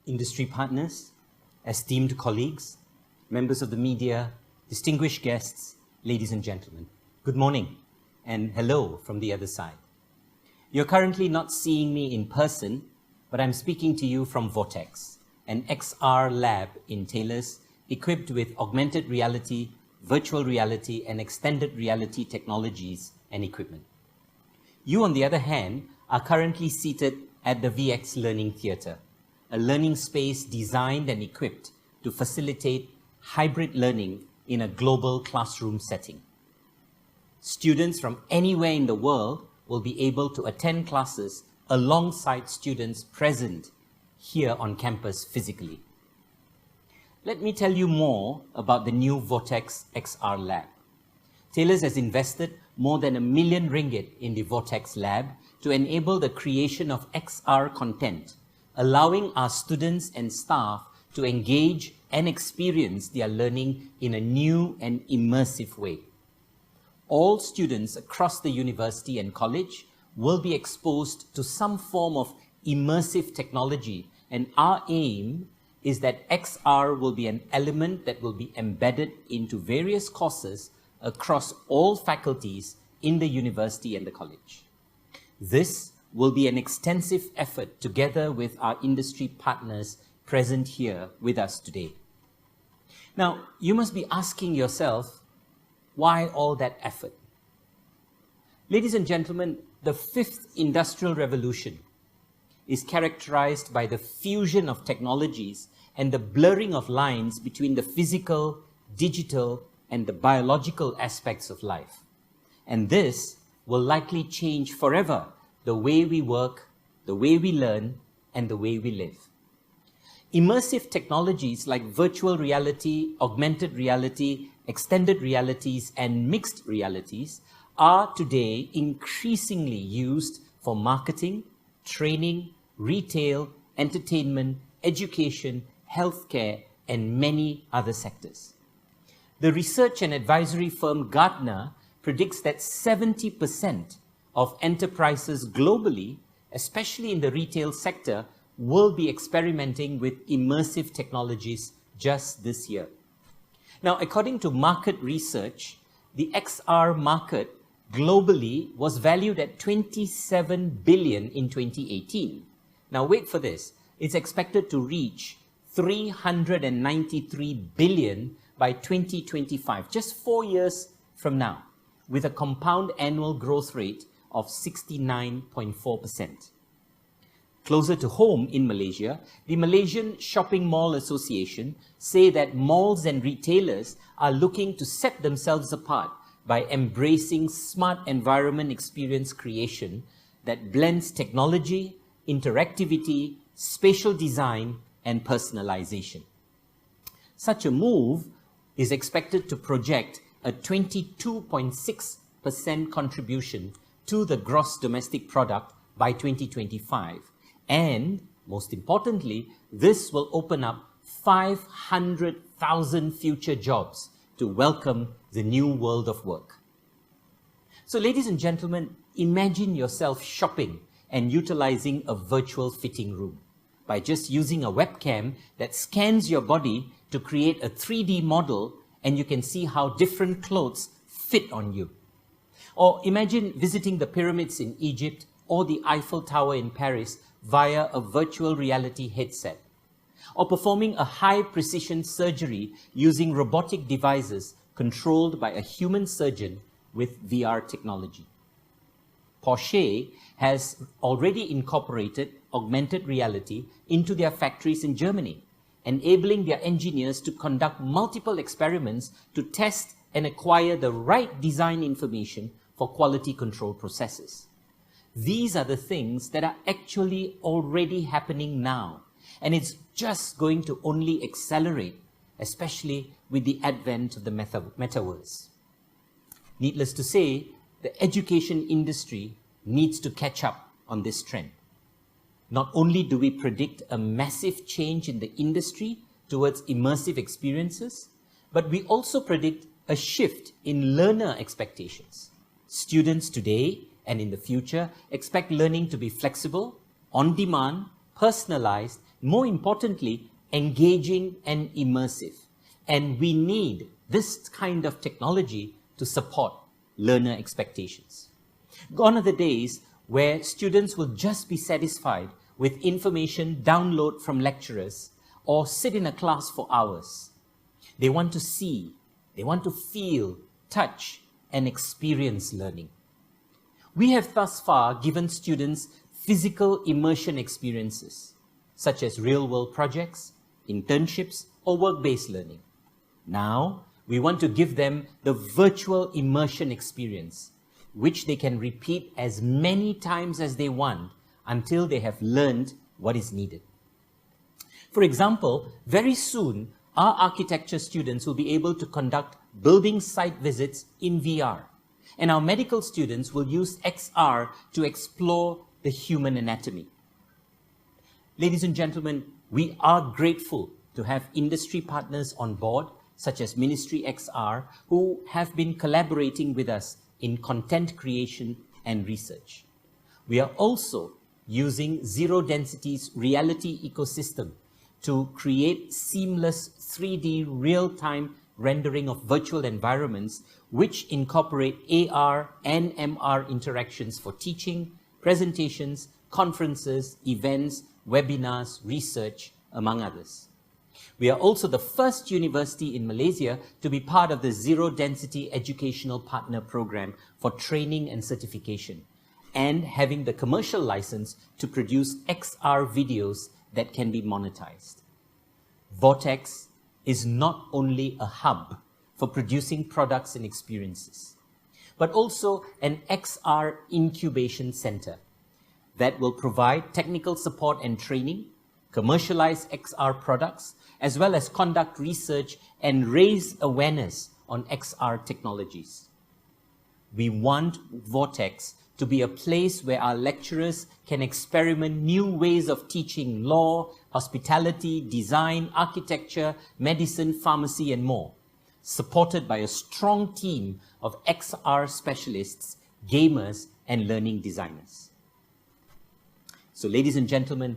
industry partners, esteemed colleagues, members of the media, distinguished guests, ladies and gentlemen, good morning and hello from the other side. You're currently not seeing me in person, but I'm speaking to you from VORTEX, an XR lab in Taylor's, equipped with augmented reality, virtual reality, and extended reality technologies and equipment. You, on the other hand, are currently seated at the VX Learning Theatre, a learning space designed and equipped to facilitate hybrid learning in a global classroom setting. Students from anywhere in the world will be able to attend classes alongside students present here on campus physically. Let me tell you more about the new VORTEX XR Lab. Taylor's has invested more than R1 million in the VORTEX Lab to enable the creation of XR content, allowing our students and staff to engage and experience their learning in a new and immersive way. All students across the university and college will be exposed to some form of immersive technology, and our aim is that XR will be an element that will be embedded into various courses across all faculties in the university and the college. This will be an extensive effort together with our industry partners present here with us today. Now, you must be asking yourself, why all that effort? Ladies and gentlemen, the fifth industrial revolution is characterized by the fusion of technologies and the blurring of lines between the physical, digital, and the biological aspects of life. And this will likely change forever the way we work, the way we learn, and the way we live. Immersive technologies like virtual reality, augmented reality, extended realities, and mixed realities are today increasingly used for marketing, training, retail, entertainment, education, healthcare, and many other sectors. The research and advisory firm Gartner predicts that 70% of enterprises globally, especially in the retail sector, will be experimenting with immersive technologies just this year. Now, according to market research, the XR market globally was valued at $27 billion in 2018. Now, wait for this. It's expected to reach $393 billion by 2025, just 4 years from now, with a compound annual growth rate of 69.4%. Closer to home in Malaysia, the Malaysian Shopping Mall Association say that malls and retailers are looking to set themselves apart by embracing smart environment experience creation that blends technology, interactivity, spatial design, and personalization. Such a move is expected to project a 22.6% contribution to the gross domestic product by 2025. And most importantly, this will open up 500,000 future jobs to welcome the new world of work. So, ladies and gentlemen, imagine yourself shopping and utilizing a virtual fitting room by just using a webcam that scans your body to create a 3D model, and you can see how different clothes fit on you. Or imagine visiting the pyramids in Egypt or the Eiffel Tower in Paris via a virtual reality headset, or performing a high-precision surgery using robotic devices controlled by a human surgeon with VR technology. Porsche has already incorporated augmented reality into their factories in Germany, enabling their engineers to conduct multiple experiments to test and acquire the right design information for quality control processes. These are the things that are actually already happening now, and it's just going to only accelerate, especially with the advent of the metaverse. Needless to say, the education industry needs to catch up on this trend. Not only do we predict a massive change in the industry towards immersive experiences, but we also predict a shift in learner expectations. Students today and in the future expect learning to be flexible, on demand, personalized, more importantly, engaging and immersive. And we need this kind of technology to support learner expectations. Gone are the days where students will just be satisfied with information download from lecturers or sit in a class for hours. They want to see, they want to feel, touch, and experience learning. We have thus far given students physical immersion experiences, such as real-world projects, internships, or work-based learning. Now, we want to give them the virtual immersion experience, which they can repeat as many times as they want until they have learned what is needed. For example, very soon, our architecture students will be able to conduct building site visits in VR, and our medical students will use XR to explore the human anatomy. Ladies and gentlemen, we are grateful to have industry partners on board, such as Ministry XR, who have been collaborating with us in content creation and research. We are also using Zero Density's reality ecosystem to create seamless 3D real-time rendering of virtual environments which incorporate AR and MR interactions for teaching, presentations, conferences, events, webinars, research, among others. We are also the first university in Malaysia to be part of the Zero Density Educational Partner Program for training and certification, and having the commercial license to produce XR videos that can be monetized. VORTEX is not only a hub for producing products and experiences, but also an XR incubation center that will provide technical support and training, commercialize XR products, as well as conduct research and raise awareness on XR technologies. We want VORTEX to be a place where our lecturers can experiment new ways of teaching law, hospitality, design, architecture, medicine, pharmacy, and more, supported by a strong team of XR specialists, gamers, and learning designers. So, ladies and gentlemen,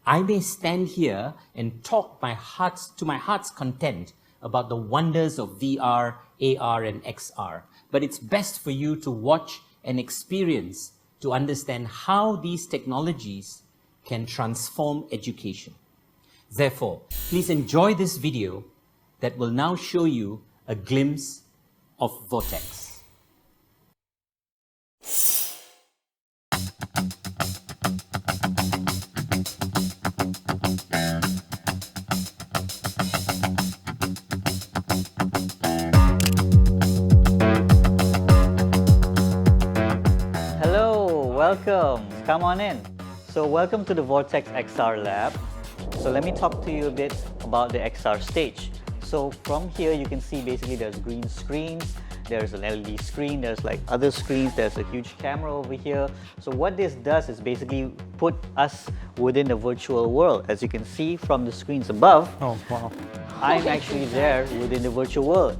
I may stand here and talk to my heart's content about the wonders of VR, AR, and XR, but it's best for you to watch and experience to understand how these technologies can transform education. Therefore, please enjoy this video that will now show you a glimpse of VORTEX. Welcome, come on in. So welcome to the VORTEX XR Lab. So let me talk to you a bit about the XR stage. So from here you can see basically there's green screens, there's an LED screen, there's like other screens, there's a huge camera over here. So what this does is basically put us within the virtual world. As you can see from the screens above, oh wow, I'm actually there within the virtual world.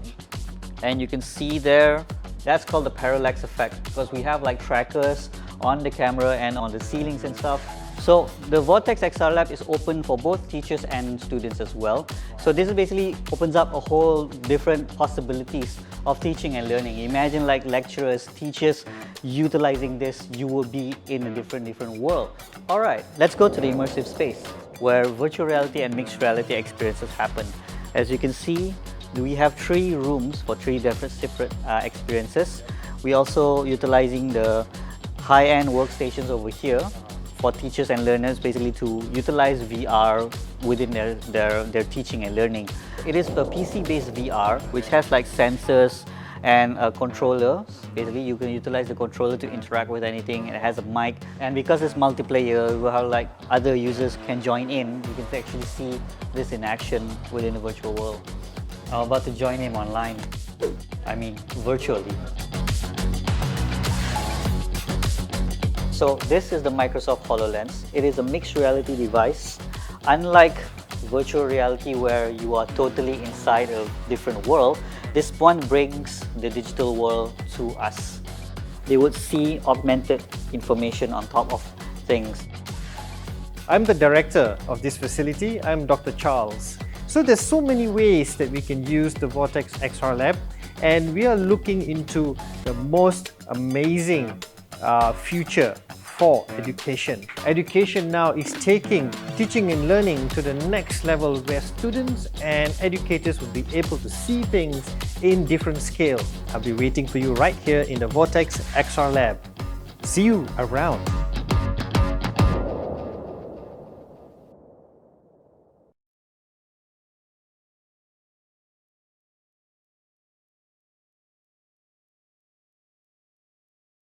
And you can see there, that's called the parallax effect, because we have like trackers on the camera and on the ceilings and stuff. So the VORTEX XR Lab is open for both teachers and students as well. So this basically opens up a whole different possibilities of teaching and learning. Imagine like lecturers, teachers utilizing this, you will be in a different world. All right, let's go to the immersive space where virtual reality and mixed reality experiences happen. As you can see, we have 3 rooms for 3 separate experiences. We also utilizing the high-end workstations over here for teachers and learners basically to utilize VR within their teaching and learning. It is a PC-based VR which has like sensors and a controller. Basically you can utilize the controller to interact with anything. It has a mic, and because it's multiplayer, where like other users can join in, you can actually see this in action within the virtual world. I'm about to join him online, I mean virtually. So this is the Microsoft HoloLens. It is a mixed reality device. Unlike virtual reality where you are totally inside a different world, this one brings the digital world to us. They would see augmented information on top of things. I'm the director of this facility. I'm Dr. Charles. So there's so many ways that we can use the VORTEX XR Lab, and we are looking into the most amazing future for education. Education now is taking teaching and learning to the next level, where students and educators will be able to see things in different scale. I'll be waiting for you right here in the VORTEX XR Lab. See you around.